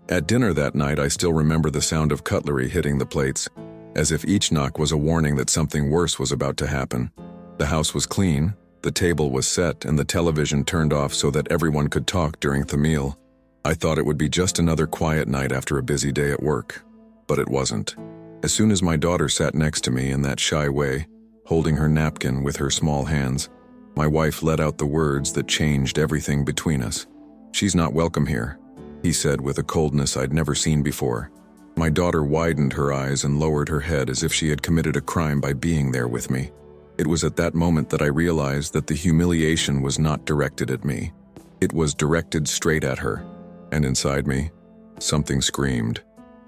At dinner that night, I still remember the sound of cutlery hitting the plates, as if each knock was a warning that something worse was about to happen. The house was clean, the table was set, and the television turned off so that everyone could talk during the meal. I thought it would be just another quiet night after a busy day at work, but it wasn't. As soon as my daughter sat next to me in that shy way, holding her napkin with her small hands, my wife let out the words that changed everything between us. "She's not welcome here," he said with a coldness I'd never seen before. My daughter widened her eyes and lowered her head as if she had committed a crime by being there with me. It was at that moment that I realized that the humiliation was not directed at me. It was directed straight at her. And inside me, something screamed,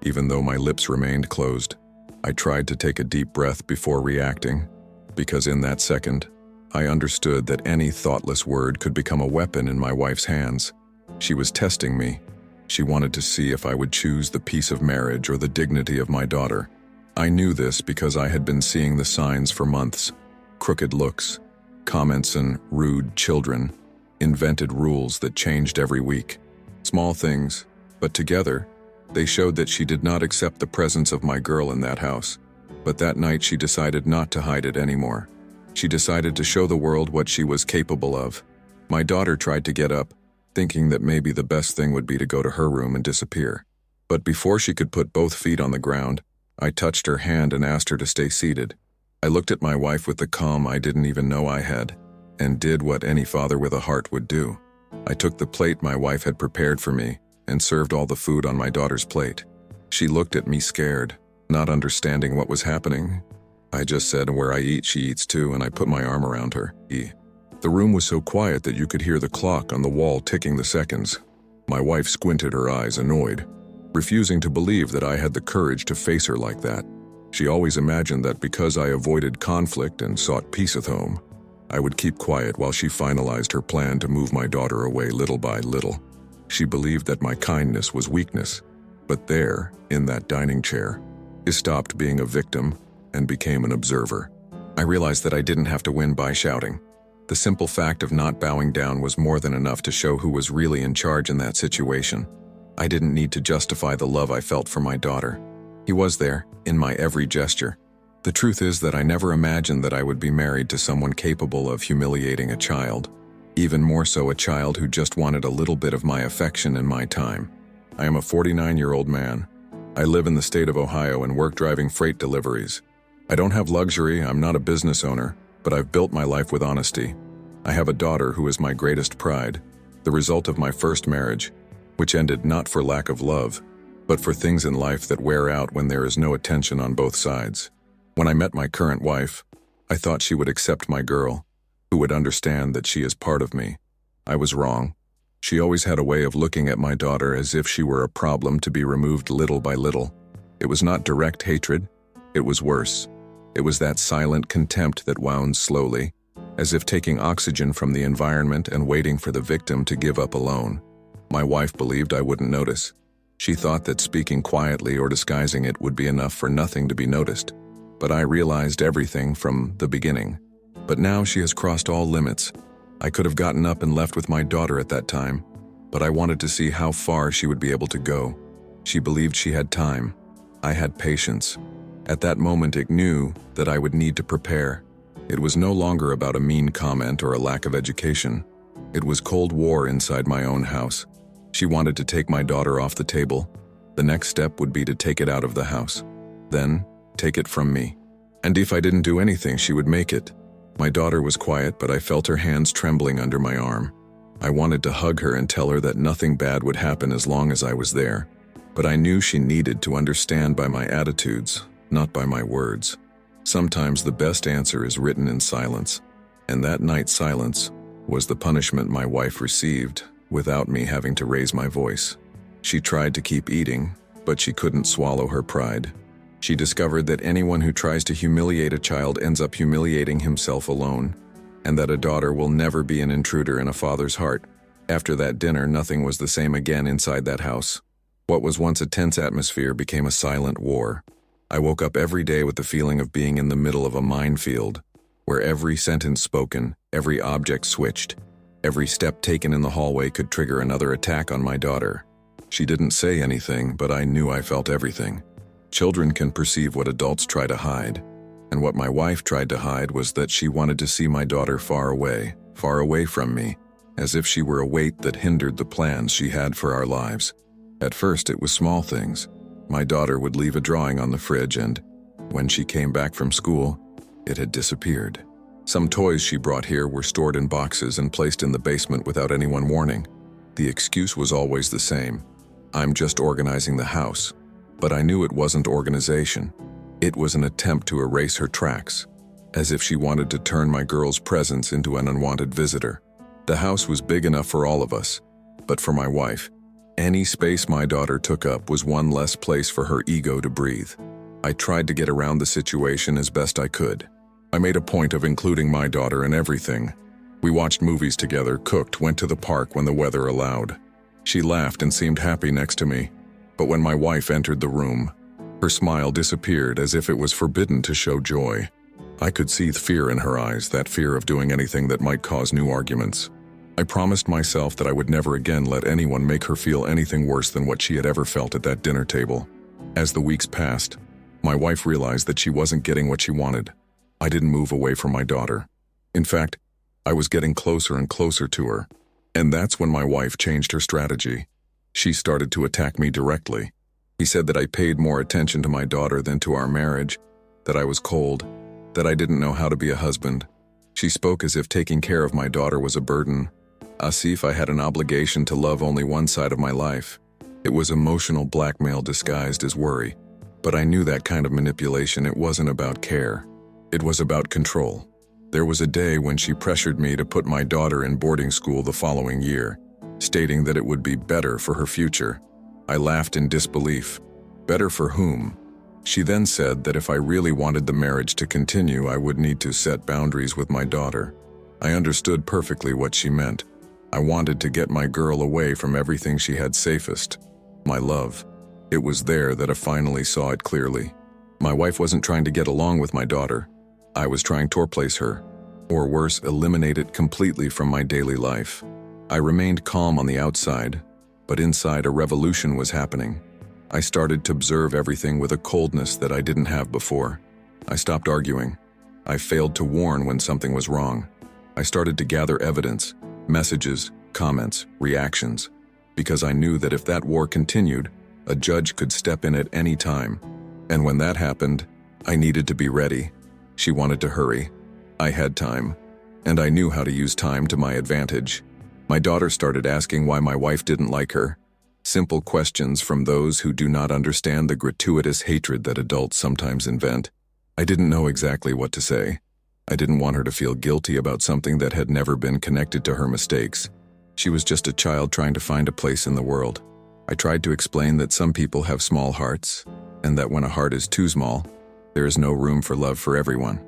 even though my lips remained closed. I tried to take a deep breath before reacting, because in that second, I understood that any thoughtless word could become a weapon in my wife's hands. She was testing me. She wanted to see if I would choose the peace of marriage or the dignity of my daughter. I knew this because I had been seeing the signs for months. Crooked looks, comments and rude children, invented rules that changed every week. Small things, but together, they showed that she did not accept the presence of my girl in that house. But that night she decided not to hide it anymore. She decided to show the world what she was capable of. My daughter tried to get up, thinking that maybe the best thing would be to go to her room and disappear. But before she could put both feet on the ground, I touched her hand and asked her to stay seated. I looked at my wife with the calm I didn't even know I had, and did what any father with a heart would do. I took the plate my wife had prepared for me and served all the food on my daughter's plate. She looked at me scared, not understanding what was happening. I just said, "Where I eat, she eats too," and I put my arm around her. The room was so quiet that you could hear the clock on the wall ticking the seconds. My wife squinted her eyes, annoyed, refusing to believe that I had the courage to face her like that. She always imagined that because I avoided conflict and sought peace at home, I would keep quiet while she finalized her plan to move my daughter away little by little. She believed that my kindness was weakness, but there, in that dining chair, I stopped being a victim and became an observer. I realized that I didn't have to win by shouting. The simple fact of not bowing down was more than enough to show who was really in charge in that situation. I didn't need to justify the love I felt for my daughter. He was there, in my every gesture. The truth is that I never imagined that I would be married to someone capable of humiliating a child, even more so a child who just wanted a little bit of my affection and my time. I am a 49-year-old man. I live in the state of Ohio and work driving freight deliveries. I don't have luxury, I'm not a business owner, but I've built my life with honesty. I have a daughter who is my greatest pride, the result of my first marriage, which ended not for lack of love, but for things in life that wear out when there is no attention on both sides. When I met my current wife, I thought she would accept my girl, who would understand that she is part of me. I was wrong. She always had a way of looking at my daughter as if she were a problem to be removed little by little. It was not direct hatred, it was worse. It was that silent contempt that wound slowly, as if taking oxygen from the environment and waiting for the victim to give up alone. My wife believed I wouldn't notice. She thought that speaking quietly or disguising it would be enough for nothing to be noticed. But I realized everything from the beginning. But now she has crossed all limits. I could have gotten up and left with my daughter at that time, but I wanted to see how far she would be able to go. She believed she had time. I had patience. At that moment, I knew that I would need to prepare. It was no longer about a mean comment or a lack of education. It was Cold War inside my own house. She wanted to take my daughter off the table. The next step would be to take it out of the house. Then, take it from me. And if I didn't do anything, she would make it. My daughter was quiet, but I felt her hands trembling under my arm. I wanted to hug her and tell her that nothing bad would happen as long as I was there. But I knew she needed to understand by my attitudes, not by my words. Sometimes the best answer is written in silence. And that night's silence was the punishment my wife received without me having to raise my voice. She tried to keep eating, but she couldn't swallow her pride. She discovered that anyone who tries to humiliate a child ends up humiliating himself alone, and that a daughter will never be an intruder in a father's heart. After that dinner, nothing was the same again inside that house. What was once a tense atmosphere became a silent war. I woke up every day with the feeling of being in the middle of a minefield, where every sentence spoken, every object switched, every step taken in the hallway could trigger another attack on my daughter. She didn't say anything, but I knew I felt everything. Children can perceive what adults try to hide, and what my wife tried to hide was that she wanted to see my daughter far away from me, as if she were a weight that hindered the plans she had for our lives. At first, it was small things. My daughter would leave a drawing on the fridge, and when she came back from school, it had disappeared. Some toys she brought here were stored in boxes and placed in the basement without anyone warning. The excuse was always the same: I'm just organizing the house. But I knew it wasn't organization. It was an attempt to erase her tracks, as if she wanted to turn my girl's presence into an unwanted visitor. The house was big enough for all of us, but for my wife, any space my daughter took up was one less place for her ego to breathe. I tried to get around the situation as best I could. I made a point of including my daughter in everything. We watched movies together, cooked, went to the park when the weather allowed. She laughed and seemed happy next to me. But when my wife entered the room, her smile disappeared as if it was forbidden to show joy. I could see the fear in her eyes, that fear of doing anything that might cause new arguments. I promised myself that I would never again let anyone make her feel anything worse than what she had ever felt at that dinner table. As the weeks passed, my wife realized that she wasn't getting what she wanted. I didn't move away from my daughter. In fact, I was getting closer and closer to her. And that's when my wife changed her strategy. She started to attack me directly. He said that I paid more attention to my daughter than to our marriage, that I was cold, that I didn't know how to be a husband. She spoke as if taking care of my daughter was a burden, as if I had an obligation to love only one side of my life. It was emotional blackmail disguised as worry. But I knew that kind of manipulation, it wasn't about care. It was about control. There was a day when she pressured me to put my daughter in boarding school the following year, stating that it would be better for her future. I laughed in disbelief. Better for whom? She then said that if I really wanted the marriage to continue, I would need to set boundaries with my daughter. I understood perfectly what she meant. I wanted to get my girl away from everything she had safest, my love. It was there that I finally saw it clearly. My wife wasn't trying to get along with my daughter. I was trying to replace her, or worse, eliminate it completely from my daily life. I remained calm on the outside, but inside a revolution was happening. I started to observe everything with a coldness that I didn't have before. I stopped arguing. I failed to warn when something was wrong. I started to gather evidence, messages, comments, reactions, because I knew that if that war continued, a judge could step in at any time. And when that happened, I needed to be ready. She wanted to hurry. I had time, and I knew how to use time to my advantage. My daughter started asking why my wife didn't like her. Simple questions from those who do not understand the gratuitous hatred that adults sometimes invent. I didn't know exactly what to say. I didn't want her to feel guilty about something that had never been connected to her mistakes. She was just a child trying to find a place in the world. I tried to explain that some people have small hearts, and that when a heart is too small, there is no room for love for everyone.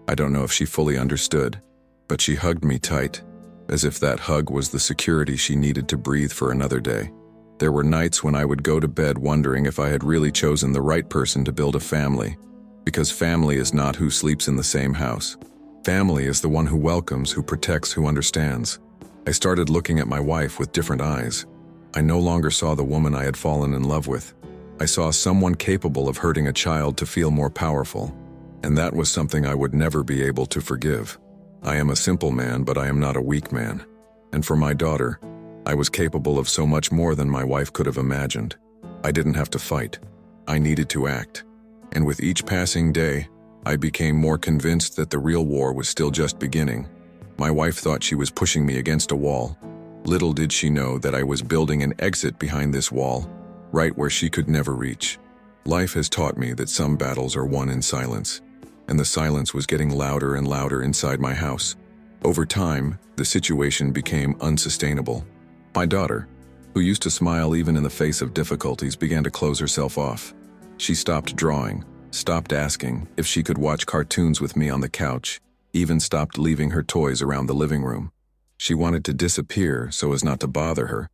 I don't know if she fully understood, but she hugged me tight, as if that hug was the security she needed to breathe for another day. There were nights when I would go to bed wondering if I had really chosen the right person to build a family, because family is not who sleeps in the same house. Family is the one who welcomes, who protects, who understands. I started looking at my wife with different eyes. I no longer saw the woman I had fallen in love with. I saw someone capable of hurting a child to feel more powerful, and that was something I would never be able to forgive. I am a simple man, but I am not a weak man. And for my daughter, I was capable of so much more than my wife could have imagined. I didn't have to fight. I needed to act. And with each passing day, I became more convinced that the real war was still just beginning. My wife thought she was pushing me against a wall. Little did she know that I was building an exit behind this wall, right where she could never reach. Life has taught me that some battles are won in silence, and the silence was getting louder and louder inside my house. Over time, the situation became unsustainable. My daughter, who used to smile even in the face of difficulties, began to close herself off. She stopped drawing, stopped asking if she could watch cartoons with me on the couch, even stopped leaving her toys around the living room. She wanted to disappear so as not to bother her,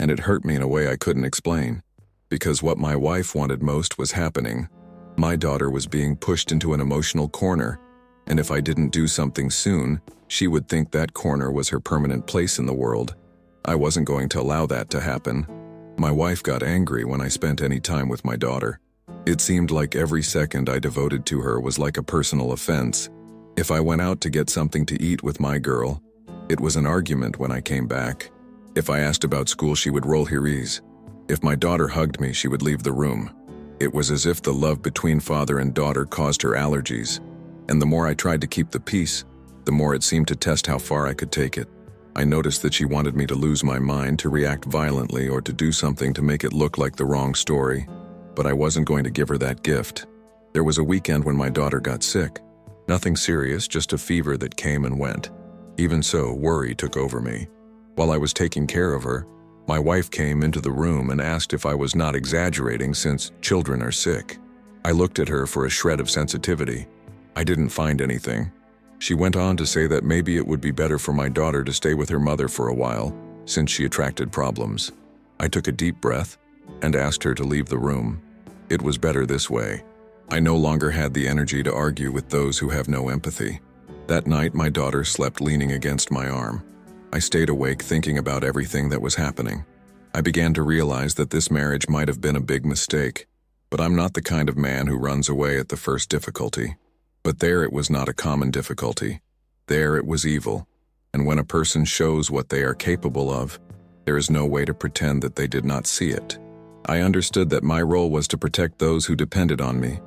and it hurt me in a way I couldn't explain. Because what my wife wanted most was happening. My daughter was being pushed into an emotional corner, and if I didn't do something soon, she would think that corner was her permanent place in the world. I wasn't going to allow that to happen. My wife got angry when I spent any time with my daughter. It seemed like every second I devoted to her was like a personal offense. If I went out to get something to eat with my girl, it was an argument when I came back. If I asked about school, she would roll her eyes. If my daughter hugged me, she would leave the room. It was as if the love between father and daughter caused her allergies. And the more I tried to keep the peace, the more it seemed to test how far I could take it. I noticed that she wanted me to lose my mind, to react violently, or to do something to make it look like the wrong story. But I wasn't going to give her that gift. There was a weekend when my daughter got sick. Nothing serious, just a fever that came and went. Even so, worry took over me. While I was taking care of her, my wife came into the room and asked if I was not exaggerating since children are sick. I looked at her for a shred of sensitivity. I didn't find anything. She went on to say that maybe it would be better for my daughter to stay with her mother for a while, since she attracted problems. I took a deep breath and asked her to leave the room. It was better this way. I no longer had the energy to argue with those who have no empathy. That night, my daughter slept leaning against my arm. I stayed awake thinking about everything that was happening. I began to realize that this marriage might have been a big mistake, but I'm not the kind of man who runs away at the first difficulty. But there it was not a common difficulty. There it was evil. And when a person shows what they are capable of, there is no way to pretend that they did not see it. I understood that my role was to protect those who depended on me,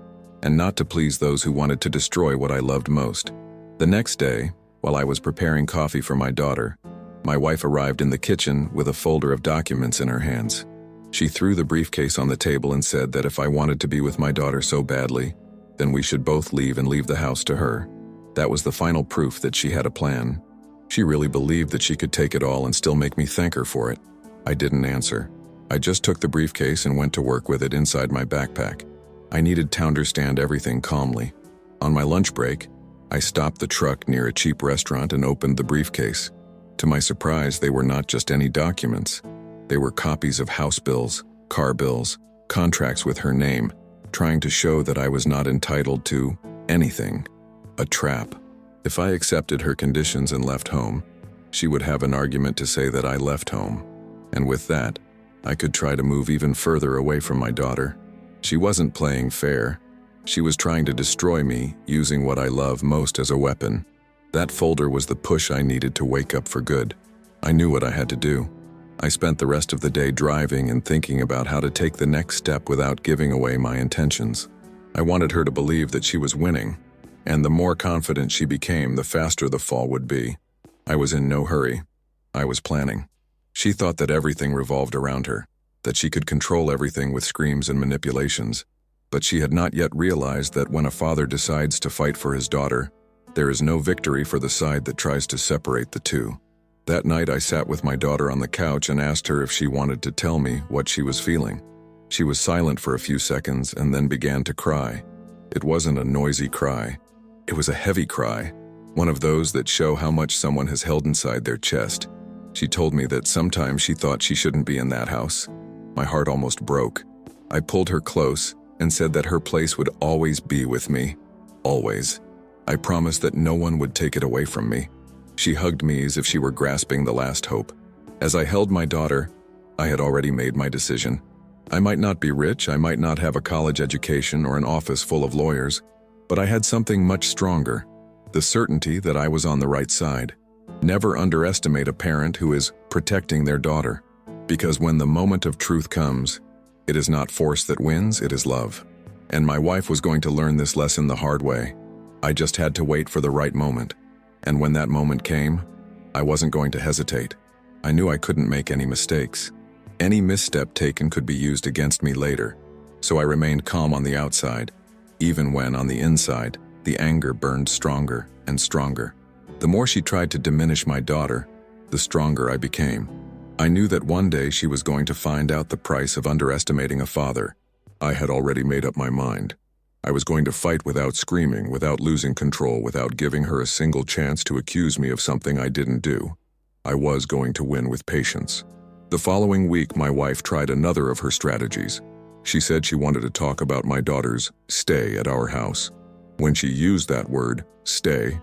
and not to please those who wanted to destroy what I loved most. The next day, while I was preparing coffee for my daughter, my wife arrived in the kitchen with a folder of documents in her hands. She threw the briefcase on the table and said that if I wanted to be with my daughter so badly, then we should both leave and leave the house to her. That was the final proof that she had a plan. She really believed that she could take it all and still make me thank her for it. I didn't answer. I just took the briefcase and went to work with it inside my backpack. I needed to understand everything calmly. On my lunch break, I stopped the truck near a cheap restaurant and opened the briefcase. To my surprise, they were not just any documents. They were copies of house bills, car bills, contracts with her name, trying to show that I was not entitled to anything. A trap. If I accepted her conditions and left home, she would have an argument to say that I left home. And with that, I could try to move even further away from my daughter. She wasn't playing fair. She was trying to destroy me, using what I love most as a weapon. That folder was the push I needed to wake up for good. I knew what I had to do. I spent the rest of the day driving and thinking about how to take the next step without giving away my intentions. I wanted her to believe that she was winning, and the more confident she became, the faster the fall would be. I was in no hurry. I was planning. She thought that everything revolved around her, that she could control everything with screams and manipulations. But she had not yet realized that when a father decides to fight for his daughter, there is no victory for the side that tries to separate the two. That night I sat with my daughter on the couch and asked her if she wanted to tell me what she was feeling. She was silent for a few seconds and then began to cry. It wasn't a noisy cry. It was a heavy cry, one of those that show how much someone has held inside their chest. She told me that sometimes she thought she shouldn't be in that house. My heart almost broke. I pulled her close and said that her place would always be with me. Always. I promised that no one would take it away from me. She hugged me as if she were grasping the last hope. As I held my daughter, I had already made my decision. I might not be rich, I might not have a college education or an office full of lawyers, but I had something much stronger, the certainty that I was on the right side. Never underestimate a parent who is protecting their daughter, because when the moment of truth comes, it is not force that wins, it is love. And my wife was going to learn this lesson the hard way. I just had to wait for the right moment. And when that moment came, I wasn't going to hesitate. I knew I couldn't make any mistakes. Any misstep taken could be used against me later, so I remained calm on the outside, even when on the inside, the anger burned stronger and stronger. The more she tried to diminish my daughter, the stronger I became. I knew that one day she was going to find out the price of underestimating a father. I had already made up my mind. I was going to fight without screaming, without losing control, without giving her a single chance to accuse me of something I didn't do. I was going to win with patience. The following week, my wife tried another of her strategies. She said she wanted to talk about my daughter's stay at our house. When she used that word, stay,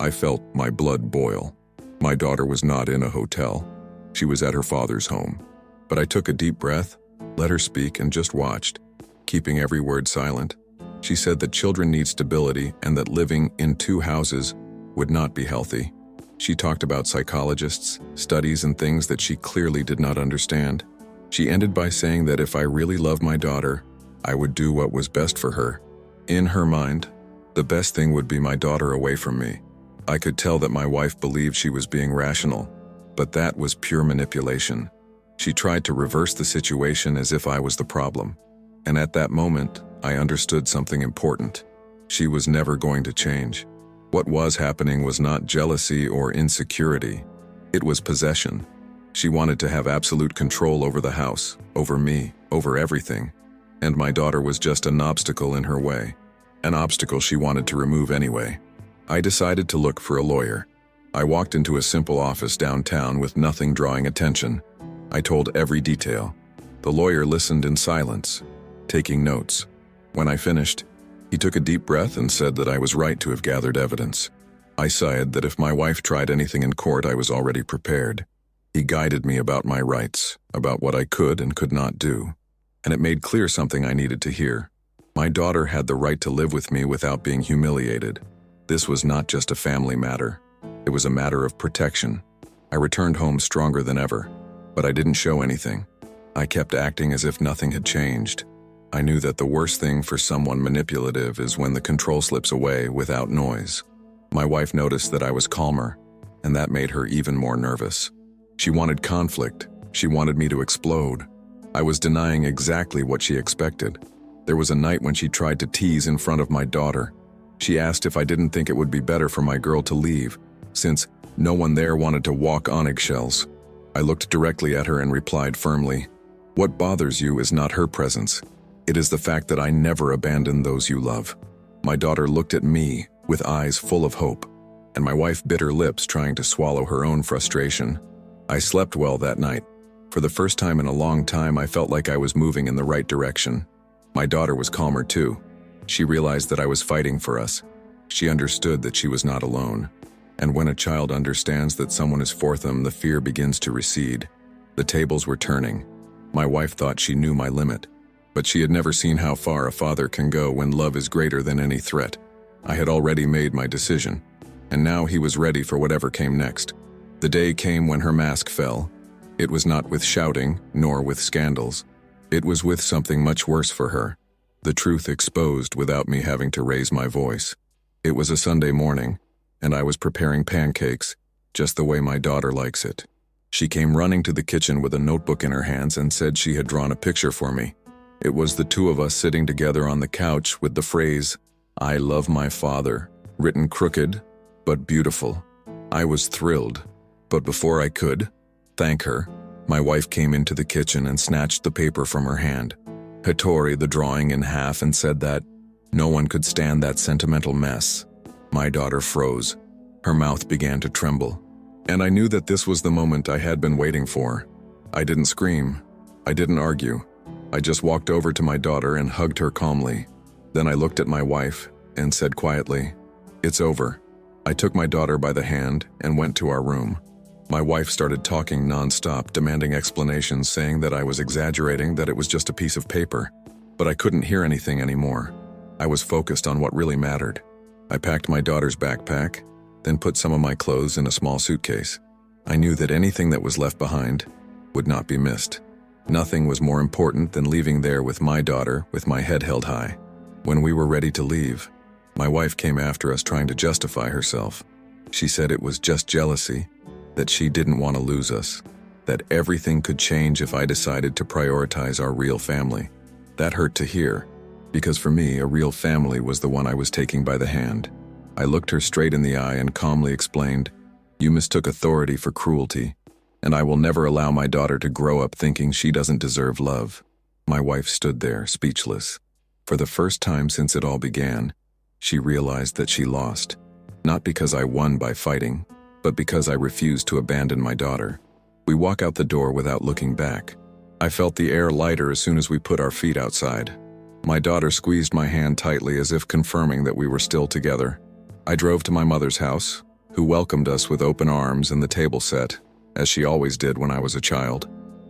I felt my blood boil. My daughter was not in a hotel. She was at her father's home. But I took a deep breath, let her speak, and just watched, keeping every word silent. She said that children need stability and that living in two houses would not be healthy. She talked about psychologists, studies, and things that she clearly did not understand. She ended by saying that if I really loved my daughter, I would do what was best for her. In her mind, the best thing would be my daughter away from me. I could tell that my wife believed she was being rational, but that was pure manipulation. She tried to reverse the situation as if I was the problem. And at that moment, I understood something important. She was never going to change. What was happening was not jealousy or insecurity. It was possession. She wanted to have absolute control over the house, over me, over everything. And my daughter was just an obstacle in her way. An obstacle she wanted to remove anyway. I decided to look for a lawyer. I walked into a simple office downtown with nothing drawing attention. I told every detail. The lawyer listened in silence, taking notes. When I finished, he took a deep breath and said that I was right to have gathered evidence. I sighed that if my wife tried anything in court, I was already prepared. He guided me about my rights, about what I could and could not do. And it made clear something I needed to hear. My daughter had the right to live with me without being humiliated. This was not just a family matter. It was a matter of protection. I returned home stronger than ever, but I didn't show anything. I kept acting as if nothing had changed. I knew that the worst thing for someone manipulative is when the control slips away without noise. My wife noticed that I was calmer, and that made her even more nervous. She wanted conflict. She wanted me to explode. I was denying exactly what she expected. There was a night when she tried to tease in front of my daughter. She asked if I didn't think it would be better for my girl to leave, since no one there wanted to walk on eggshells. I looked directly at her and replied firmly, "What bothers you is not her presence. It is the fact that I never abandon those you love." My daughter looked at me with eyes full of hope, and my wife bit her lips trying to swallow her own frustration. I slept well that night. For the first time in a long time, I felt like I was moving in the right direction. My daughter was calmer too. She realized that I was fighting for us. She understood that she was not alone. And when a child understands that someone is for them, the fear begins to recede. The tables were turning. My wife thought she knew my limit, but she had never seen how far a father can go when love is greater than any threat. I had already made my decision, and now he was ready for whatever came next. The day came when her mask fell. It was not with shouting, nor with scandals. It was with something much worse for her. The truth exposed without me having to raise my voice. It was a Sunday morning, and I was preparing pancakes, just the way my daughter likes it. She came running to the kitchen with a notebook in her hands and said she had drawn a picture for me. It was the two of us sitting together on the couch with the phrase, "I love my father," written crooked, but beautiful. I was thrilled, but before I could thank her, my wife came into the kitchen and snatched the paper from her hand. He tore the drawing in half and said that no one could stand that sentimental mess. My daughter froze. Her mouth began to tremble. And I knew that this was the moment I had been waiting for. I didn't scream. I didn't argue. I just walked over to my daughter and hugged her calmly. Then I looked at my wife and said quietly, "It's over." I took my daughter by the hand and went to our room. My wife started talking nonstop, demanding explanations, saying that I was exaggerating, that it was just a piece of paper. But I couldn't hear anything anymore. I was focused on what really mattered. I packed my daughter's backpack, then put some of my clothes in a small suitcase. I knew that anything that was left behind would not be missed. Nothing was more important than leaving there with my daughter, with my head held high. When we were ready to leave, my wife came after us trying to justify herself. She said it was just jealousy, that she didn't want to lose us, that everything could change if I decided to prioritize our real family. That hurt to hear, because for me, a real family was the one I was taking by the hand. I looked her straight in the eye and calmly explained, "You mistook authority for cruelty, and I will never allow my daughter to grow up thinking she doesn't deserve love." My wife stood there, speechless. For the first time since it all began, she realized that she lost, not because I won by fighting, but because I refused to abandon my daughter. We walk out the door without looking back. I felt the air lighter as soon as we put our feet outside. My daughter squeezed my hand tightly as if confirming that we were still together. I drove to my mother's house, who welcomed us with open arms and the table set, as she always did when I was a child.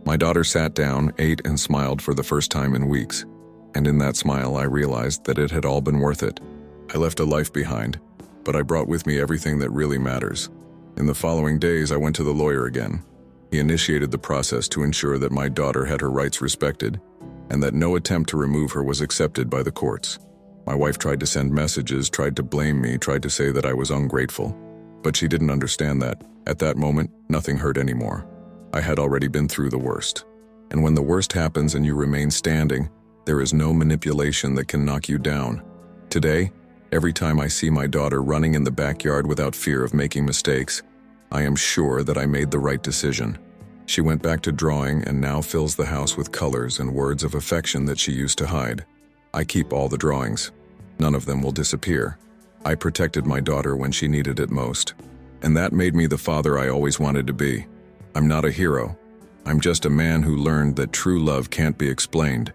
My daughter sat down, ate, and smiled for the first time in weeks. And in that smile, I realized that it had all been worth it. I left a life behind, but I brought with me everything that really matters. In the following days, I went to the lawyer again. He initiated the process to ensure that my daughter had her rights respected and that no attempt to remove her was accepted by the courts. My wife tried to send messages, tried to blame me, tried to say that I was ungrateful. But she didn't understand that, at that moment, nothing hurt anymore. I had already been through the worst. And when the worst happens and you remain standing, there is no manipulation that can knock you down. Today, every time I see my daughter running in the backyard without fear of making mistakes, I am sure that I made the right decision. She went back to drawing and now fills the house with colors and words of affection that she used to hide. I keep all the drawings. None of them will disappear. I protected my daughter when she needed it most. And that made me the father I always wanted to be. I'm not a hero. I'm just a man who learned that true love can't be explained.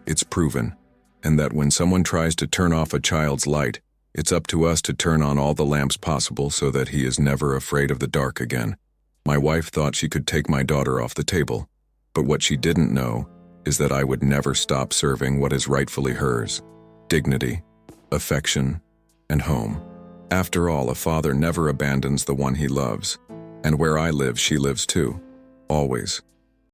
It's proven. And that when someone tries to turn off a child's light, it's up to us to turn on all the lamps possible so that he is never afraid of the dark again. My wife thought she could take my daughter off the table, but what she didn't know is that I would never stop serving what is rightfully hers: dignity, affection, and home. After all, a father never abandons the one he loves, and where I live, she lives too, always.